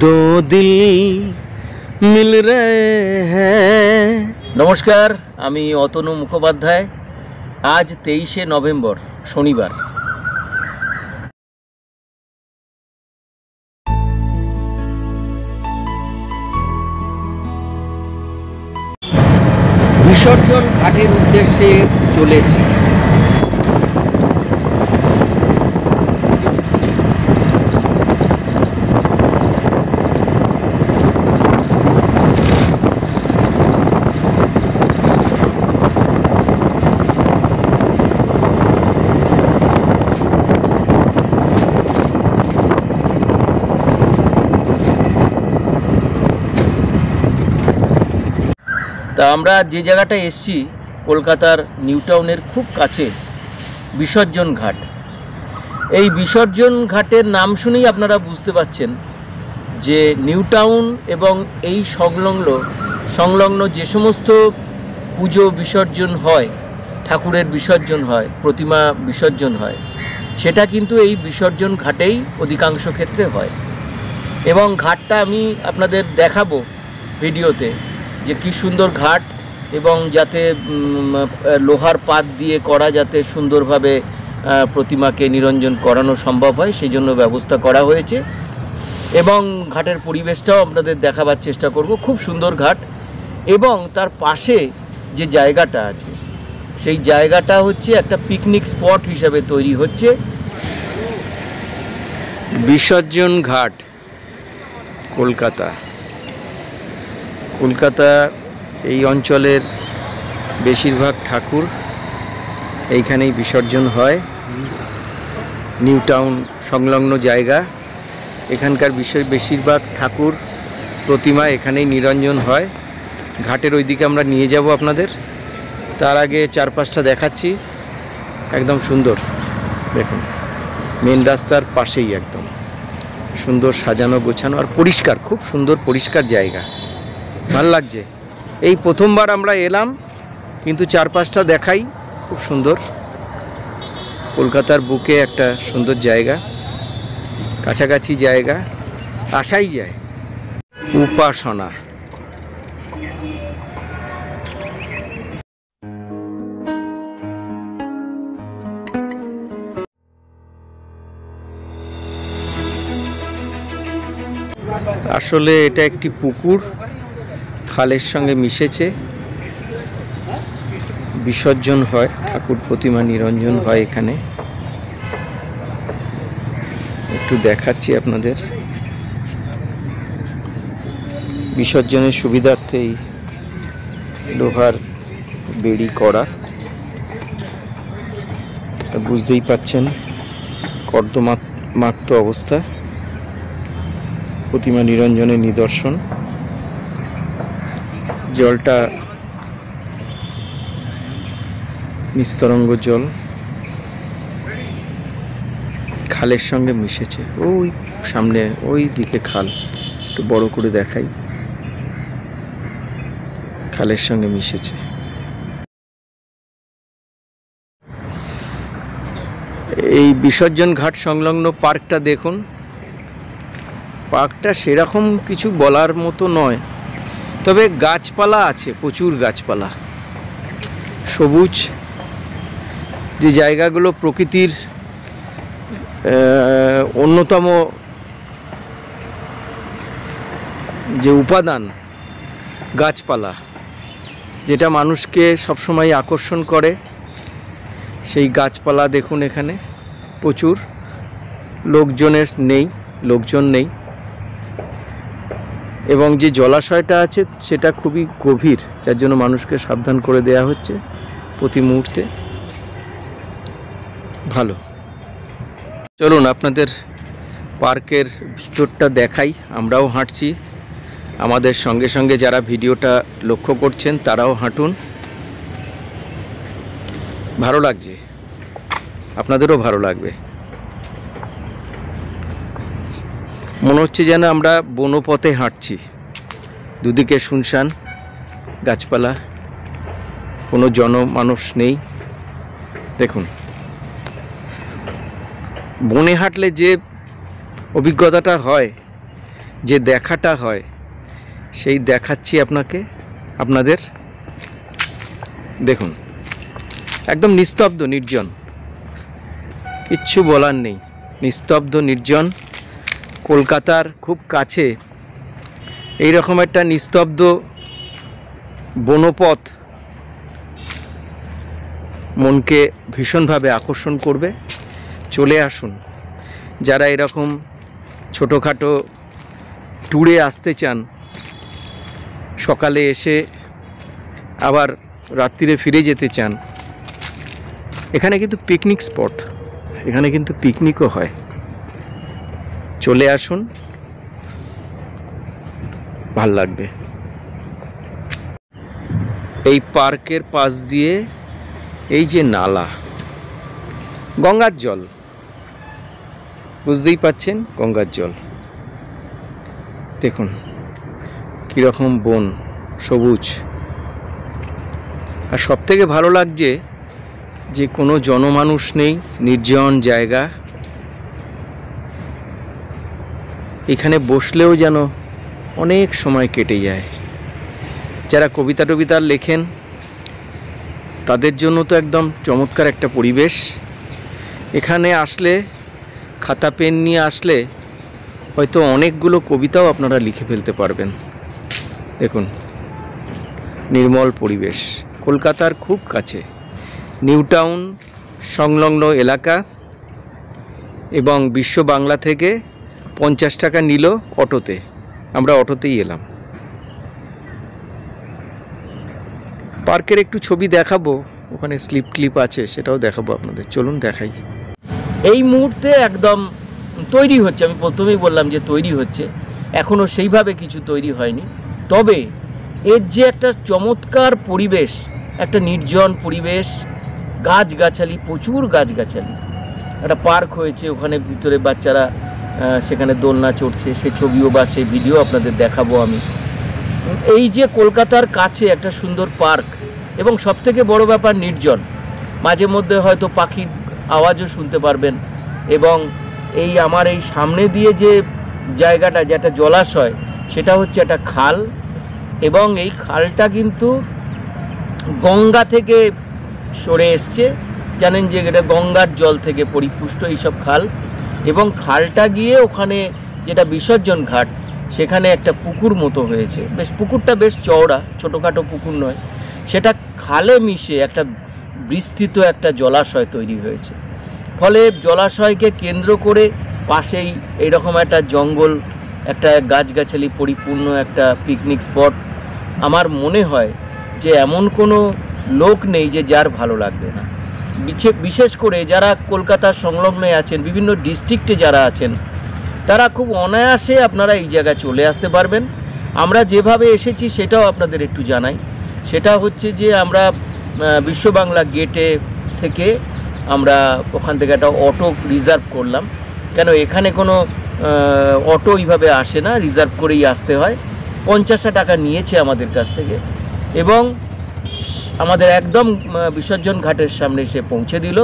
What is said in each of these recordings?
दो दिल मिल रहे हैं। नमस्कार, আমি অতনু মুখোপাধ্যায়। আজ 23শে নভেম্বর শনিবার। বিসর্জন ঘাটের উদ্দেশ্যে চলেছি। তা আমরা যে জায়গাটায় এসেছি কলকাতার নিউ টাউনের খুব কাছে বিসর্জন ঘাট। এই বিসর্জন ঘাটের নাম শুনেই আপনারা বুঝতে পাচ্ছেন যে নিউ টাউন এবং এই সংলগ্ন যে সমস্ত পুজো বিসর্জন হয়, ঠাকুরের বিসর্জন হয়, প্রতিমা বিসর্জন হয়, সেটা কিন্তু এই বিসর্জন ঘাটেই অধিকাংশ ক্ষেত্রে হয়। এবং ঘাটটা আমি আপনাদের দেখাবো ভিডিওতে যে কী সুন্দর ঘাট, এবং যাতে লোহার পাত দিয়ে করা, যাতে সুন্দরভাবে প্রতিমাকে নিরঞ্জন করানো সম্ভব হয় সেই জন্য ব্যবস্থা করা হয়েছে। এবং ঘাটের পরিবেশটাও আপনাদের দেখাবার চেষ্টা করব। খুব সুন্দর ঘাট, এবং তার পাশে যে জায়গাটা আছে সেই জায়গাটা হচ্ছে একটা পিকনিক স্পট হিসাবে তৈরি হচ্ছে। বিসর্জন ঘাট, কলকাতা এই অঞ্চলের বেশিরভাগ ঠাকুর এইখানেই বিসর্জন হয়। নিউ টাউন সংলগ্ন জায়গা, এখানকার বেশিরভাগ ঠাকুর প্রতিমা এখানেই নিরঞ্জন হয়। ঘাটের ওইদিকে আমরা নিয়ে যাব আপনাদের। তার আগে চারপাশটা দেখাচ্ছি। একদম সুন্দর, দেখুন মেন রাস্তার পাশেই একদম সুন্দর সাজানো গোছানো আর পরিষ্কার, খুব সুন্দর পরিষ্কার জায়গা, ভালো লাগছে। এই প্রথমবার আমরা এলাম, কিন্তু চারপাশটা দেখাই, খুব সুন্দর। কলকাতার বুকে একটা সুন্দর জায়গা, কাছাকাছি জায়গা, আসাই যায়। উপাসনা, আসলে এটা একটি পুকুর, খালের সঙ্গে মিশেছে। বিসর্জন হয়, ঠাকুর প্রতিমা নিরঞ্জন হয় এখানে। একটু দেখাচ্ছি আপনাদের। বিসর্জনের সুবিধার্থেই লোহার বেড়ি করা, বুঝতেই পাচ্ছেন কর্দমাক্ত অবস্থা। প্রতিমা নিরঞ্জনের নিদর্শন। জলটা নিস্তরঙ্গ জল, খালের সঙ্গে মিশেছে। ওই সামনে ওই দিকে খাল, একটু বড় করে দেখাই, খালের সঙ্গে মিশেছে। এই বিসর্জন ঘাট সংলগ্ন পার্কটা দেখুন। পার্কটা সেরকম কিছু বলার মতো নয়, তবে গাছপালা আছে, প্রচুর গাছপালা, সবুজ। যে জায়গাগুলো প্রকৃতির অন্যতম যে উপাদান গাছপালা, যেটা মানুষকে সবসময় আকর্ষণ করে, সেই গাছপালা দেখুন এখানে প্রচুর। লোকজন নেই, এবং যে জলাশয়টা আছে সেটা খুবই গভীর, যার জন্য মানুষকে সাবধান করে দেয়া হচ্ছে প্রতি মুহূর্তে। ভালো, চলুন আপনাদের পার্কের ভিতরটা দেখাই। আমরাও হাঁটছি, আমাদের সঙ্গে সঙ্গে যারা ভিডিওটা লক্ষ্য করছেন তারাও হাঁটুন। ভালো লাগছে, আপনাদেরও ভালো লাগবে। মনে হচ্ছে যেন আমরা বনপথে হাঁটছি, দুদিকে শুনশান গাছপালা, কোনো জনমানুষ নেই। দেখুন, বনে হাঁটলে যে অভিজ্ঞতাটা হয় যে দেখাটা হয় সেই দেখাচ্ছি আপনাদের। দেখুন, একদম নিস্তব্ধ, নির্জন, কিচ্ছু বলার নেই, নিস্তব্ধ, নির্জন। কলকাতার খুব কাছে এই রকম একটা নিস্তব্ধ বনপথ মনকে ভীষণভাবে আকর্ষণ করবে। চলে আসুন, যারা এরকম ছোটোখাটো ট্যুরে আসতে চান, সকালে এসে আবার রাত্রিরে ফিরে যেতে চান, এখানে কিন্তু পিকনিক স্পট, এখানে কিন্তু পিকনিকও হয়। চলে আসুন, ভাল লাগবে। এই পার্কের পাশ দিয়ে এই যে নালা, গঙ্গার জল, বুঝতেই পাচ্ছেন, গঙ্গার জল। দেখুন কীরকম বন, সবুজ। আর সবথেকে ভালো লাগছে যে কোনো জনমানুষ নেই, নির্জন জায়গা। এখানে বসলেও যেন অনেক সময় কেটে যায়। যারা কবিতা টবিতা লেখেন তাদের জন্য তো একদম চমৎকার একটা পরিবেশ। এখানে আসলে, খাতা পেন নিয়ে আসলে হয়তো অনেকগুলো কবিতাও আপনারা লিখে ফেলতে পারবেন। দেখুন, নির্মল পরিবেশ, কলকাতার খুব কাছে, নিউ টাউন সংলগ্ন এলাকা। এবং বিশ্ব বাংলা থেকে 50 টাকা নিল অটোতে, আমরা অটোতেই এলাম। পার্কের একটু ছবি দেখাবো, ওখানে স্লিপ ক্লিপ আছে, সেটাও দেখাবো আপনাদের। চলুন দেখাই। এই মুহূর্তে একদম তৈরি হচ্ছে, আমি প্রথমেই বললাম যে তৈরি হচ্ছে, এখনও সেইভাবে কিছু তৈরি হয়নি। তবে এর যে একটা চমৎকার পরিবেশ, একটা নির্জন পরিবেশ, গাছগাছালি, প্রচুর গাছগাছালি, একটা পার্ক হয়েছে, ওখানে ভিতরে বাচ্চারা সেখানে দোলনা চড়ছে, সে ছবিও বা সেই ভিডিও আপনাদের দেখাবো আমি। এই যে কলকাতার কাছে একটা সুন্দর পার্ক, এবং সবথেকে বড় ব্যাপার নির্জন, মাঝে মধ্যে হয়তো পাখির আওয়াজও শুনতে পারবেন। এবং এই আমার এই সামনে দিয়ে যে জায়গাটা, যেটা জলাশয়, সেটা হচ্ছে একটা খাল, এবং এই খালটা কিন্তু গঙ্গা থেকে সরে এসছে। জানেন যে এটা গঙ্গার জল থেকে পরিপুষ্ট এইসব খাল, এবং খালটা গিয়ে ওখানে যেটা বিসর্জন ঘাট, সেখানে একটা পুকুর মতো হয়েছে। পুকুরটা বেশ চওড়া, ছোটোখাটো পুকুর নয়, সেটা খালে মিশে একটা বিস্তৃত একটা জলাশয় তৈরি হয়েছে। ফলে জলাশয়কে কেন্দ্র করে পাশেই এইরকম একটা জঙ্গল, একটা গাছগাছালি পরিপূর্ণ একটা পিকনিক স্পট। আমার মনে হয় যে এমন কোনো লোক নেই যে যার ভালো লাগবে না। বিশেষ করে যারা কলকাতার সংলগ্নে আছেন, বিভিন্ন ডিস্ট্রিক্টে যারা আছেন, তারা খুব অনায়াসে আপনারা এই জায়গায় চলে আসতে পারবেন। আমরা যেভাবে এসেছি সেটাও আপনাদের একটু জানাই। সেটা হচ্ছে যে আমরা বিশ্ব বাংলা গেটে থেকে আমরা ওখান থেকে একটা অটো রিজার্ভ করলাম, কেন এখানে কোনো অটো এইভাবে আসে না, রিজার্ভ করেই আসতে হয়। 50 টাকা নিয়েছে আমাদের কাছ থেকে, এবং আমাদের একদম বিসর্জন ঘাটের সামনে এসে পৌঁছে দিল।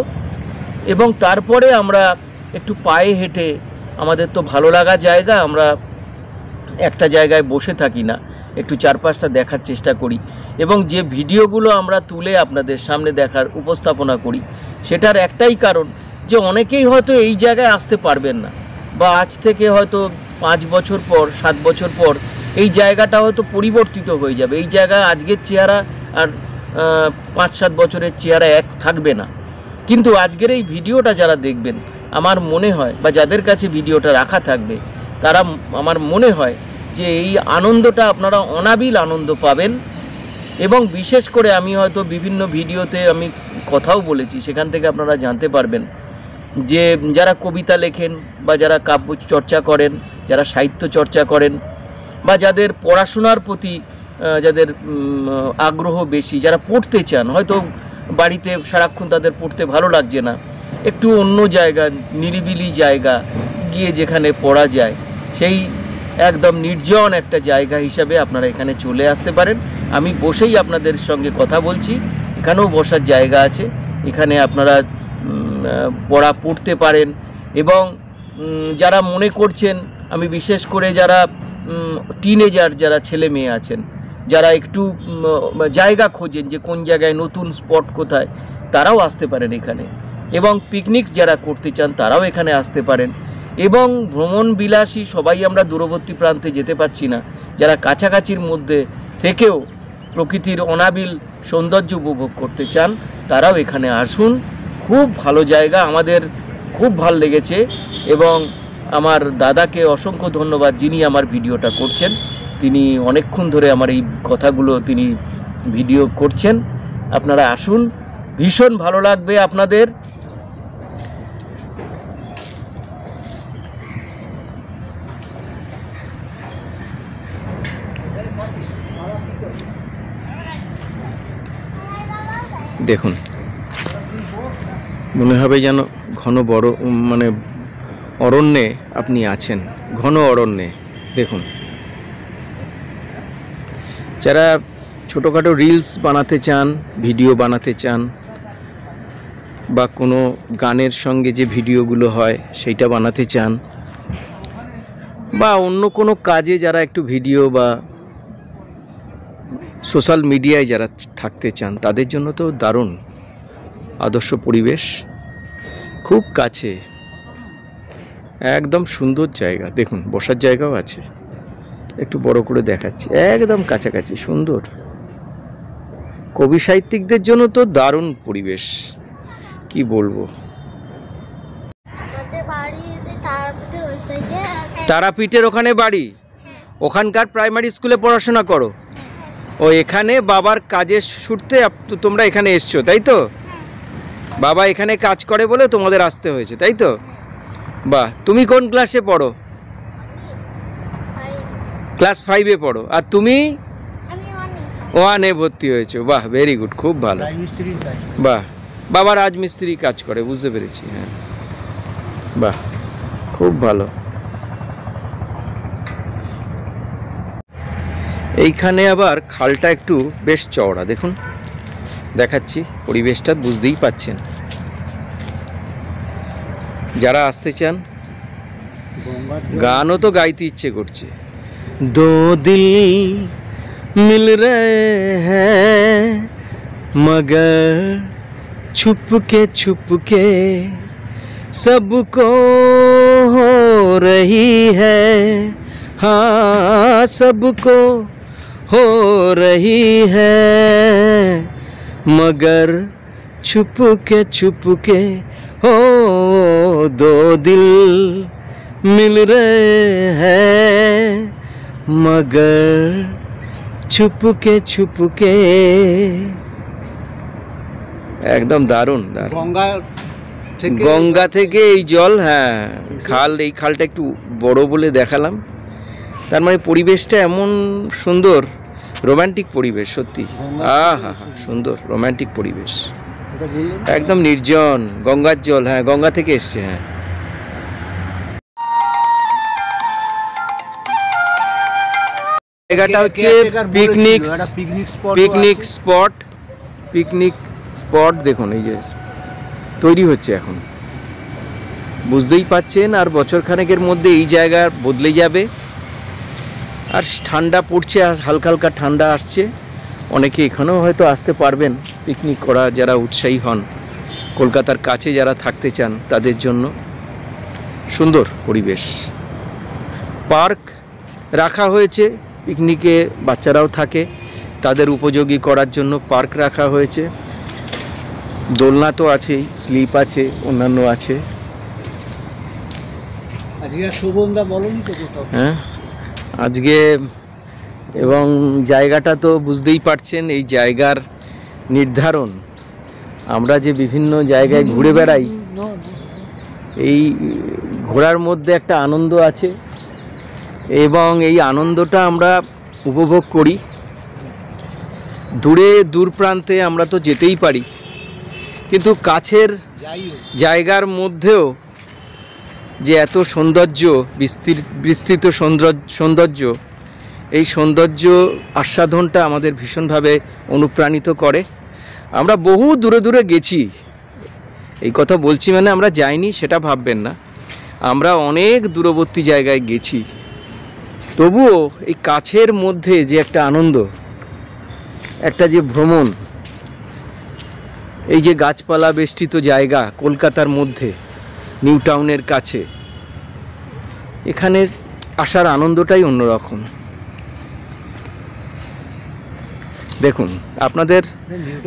এবং তারপরে আমরা একটু পায়ে হেঁটে, আমাদের তো ভালো লাগা জায়গা, আমরা একটা জায়গায় বসে থাকি না, একটু চারপাশটা দেখার চেষ্টা করি। এবং যে ভিডিওগুলো আমরা তুলে আপনাদের সামনে দেখার উপস্থাপনা করি, সেটার একটাই কারণ যে অনেকেই হয়তো এই জায়গায় আসতে পারবেন না, বা আজ থেকে হয়তো 5 বছর পর, 7 বছর পর এই জায়গাটা হয়তো পরিবর্তিত হয়ে যাবে। এই জায়গা আজকের চেহারা আর 5-7 বছরের চেহারা এক থাকবে না। কিন্তু আজকের এই ভিডিওটা যারা দেখবেন, আমার মনে হয়, বা যাদের কাছে ভিডিওটা রাখা থাকবে, তারা, আমার মনে হয় যে এই আনন্দটা আপনারা অনাবিল আনন্দ পাবেন। এবং বিশেষ করে আমি হয়তো বিভিন্ন ভিডিওতে আমি কথাও বলেছি, সেখান থেকে আপনারা জানতে পারবেন যে যারা কবিতা লেখেন, বা যারা কাব্য চর্চা করেন, যারা সাহিত্য চর্চা করেন, বা যাদের পড়াশোনার প্রতি যাদের আগ্রহ বেশি, যারা পড়তে চান, হয়তো বাড়িতে সারাক্ষণ তাদের পড়তে ভালো লাগছে না, একটু অন্য জায়গা, নিরিবিলি জায়গা গিয়ে যেখানে পড়া যায়, সেই একদম নির্জন একটা জায়গা হিসাবে আপনারা এখানে চলে আসতে পারেন। আমি বসেই আপনাদের সঙ্গে কথা বলছি, এখানেও বসার জায়গা আছে, এখানে আপনারা পড়তে পারেন। এবং যারা মনে করছেন, আমি বিশেষ করে যারা টিনেজার যারা ছেলে মেয়ে আছেন, যারা একটু জায়গা খোঁজেন যে কোন জায়গায় নতুন স্পট কোথায়, তারাও আসতে পারেন এখানে। এবং পিকনিক যারা করতে চান তারাও এখানে আসতে পারেন। এবং ভ্রমণ বিলাসী সবাই আমরা দূরবর্তী প্রান্তে যেতে পারছি না, যারা কাছাকাছির মধ্যে থেকেও প্রকৃতির অনাবিল সৌন্দর্য উপভোগ করতে চান তারাও এখানে আসুন। খুব ভালো জায়গা, আমাদের খুব ভালো লেগেছে। এবং আমার দাদাকে অসংখ্য ধন্যবাদ, যিনি আমার ভিডিওটা করছেন। তিনি অনেকক্ষণ ধরে আমার এই কথাগুলো তিনি ভিডিও করছেন। আপনারা আসুন, ভীষণ ভালো লাগবে আপনাদের। দেখুন, মনে হবে যেন ঘন বড় মানে অরণ্যে আপনি আছেন, ঘন অরণ্যে। দেখুন, যারা ছোটোখাটো রিলস বানাতে চান, ভিডিও বানাতে চান, বা কোনো গানের সঙ্গে যে ভিডিওগুলো হয় সেইটা বানাতে চান, বা অন্য কোনো কাজে যারা একটু ভিডিও বা সোশ্যাল মিডিয়ায় যারা থাকতে চান, তাদের জন্য তো দারুণ আদর্শ পরিবেশ। খুব কাছে, একদম সুন্দর জায়গা। দেখুন, বসার জায়গাও আছে, একটু বড় করে দেখাচ্ছি, একদম কাছাকাছি, সুন্দর। কবি সাহিত্যিকদের জন্য তো দারুণ পরিবেশ, কি বলবো। তারাপীঠের ওখানে বাড়ি, ওখানকার প্রাইমারি স্কুলে পড়াশোনা করো। ও এখানে বাবার কাজের সূত্রে তোমরা এখানে এসছো, তাই তো? বাবা এখানে কাজ করে বলে তোমাদের আসতে হয়েছে, তাই তো? বাহ, তুমি কোন ক্লাসে পড়ো? ক্লাস 5-এ পড়ো। আর তুমি? 1-এ ভর্তি হয়েছো। বাহ, ভেরি গুড, খুব ভালো। বাহ, বাবা রাজমিস্ত্রি কাজ করে, বুঝতে পেরেছি। হ্যাঁ, বাহ, খুব ভালো। এইখানে আবার খালটা একটু বেশ চওড়া, দেখুন, দেখাচ্ছি, পরিবেশটা বুঝতেই পাচ্ছেন। যারা আসতে চান, গানও তো গাইতে ইচ্ছে করছে। দো দিল মিল রহে হ্যাঁ মগর ছুপকে ছুপকে सबको हो रही है, हाँ सबको हो रही है, मगर छुपके छुपके हो दो दिल मिल रहे हैं, मगर छुपके छुपके। एकदम दारुण दारुण। গঙ্গা থেকে এই জল, হ্যাঁ, খাল, এই খালটা একটু বড় বলে দেখালাম। তার মানে পরিবেশটা এমন সুন্দর, রোমান্টিক পরিবেশ, সত্যি। হা, সুন্দর রোমান্টিক পরিবেশ, একদম নির্জন, গঙ্গার জল। হ্যাঁ, গঙ্গা থেকে এসছে। হ্যাঁ, জায়গাটা হচ্ছে পিকনিক স্পট। দেখুন, এই যে তৈরি হচ্ছে এখন, বুঝতেই পাচ্ছেন। আর বছর খানেকের মধ্যে এই জায়গা বদলে যাবে। আর ঠান্ডা পড়ছে, আর হালকা হালকা ঠান্ডা আসছে। অনেকে এখানেও হয়তো আসতে পারবেন পিকনিক করা, যারা উৎসাহী হন, কলকাতার কাছে যারা থাকতে চান, তাদের জন্য সুন্দর পরিবেশ। পার্ক রাখা হয়েছে, পিকনিকে বাচ্চারাও থাকে, তাদের উপযোগী করার জন্য পার্ক রাখা হয়েছে। দোলনা তো আছেই, স্লিপ আছে, অন্যান্য আছে। হ্যাঁ, আজকে এবং জায়গাটা তো বুঝতেই পারছেন। এই জায়গার নির্ধারণ, আমরা যে বিভিন্ন জায়গায় ঘুরে বেড়াই, এই ঘোরার মধ্যে একটা আনন্দ আছে, এবং এই আনন্দটা আমরা উপভোগ করি। দূর প্রান্তে আমরা তো যেতেই পারি, কিন্তু কাছের জায়গার মধ্যেও যে এত সৌন্দর্য, বিস্তৃত সৌন্দর্য, এই সৌন্দর্য আস্বাদনটা আমাদের ভীষণভাবে অনুপ্রাণিত করে। আমরা বহু দূরে দূরে গেছি, এই কথা বলছি মানে আমরা যাইনি সেটা ভাববেন না, আমরা অনেক দূরবর্তী জায়গায় গেছি। তবুও এই কাছের মধ্যে যে একটা আনন্দ, একটা যে ভ্রমণ, এই যে গাছপালা বেষ্টিত জায়গা কলকাতার মধ্যে, নিউ টাউনের কাছে, এখানে আসার আনন্দটাই অন্যরকম। দেখুন, আপনাদের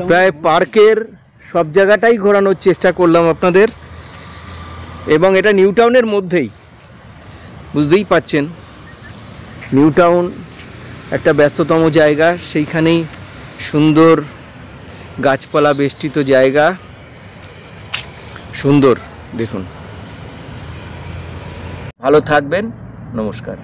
প্রায় পার্কের সব জায়গাটাই ঘোরানোর চেষ্টা করলাম আপনাদের, এবং এটা নিউ টাউনের মধ্যেই, বুঝতেই পাচ্ছেন নিউ টাউন একটা ব্যস্ততম জায়গা, সেইখানেই সুন্দর গাছপালা বেষ্টিত জায়গা, সুন্দর। দেখুন, ভালো থাকবেন, নমস্কার।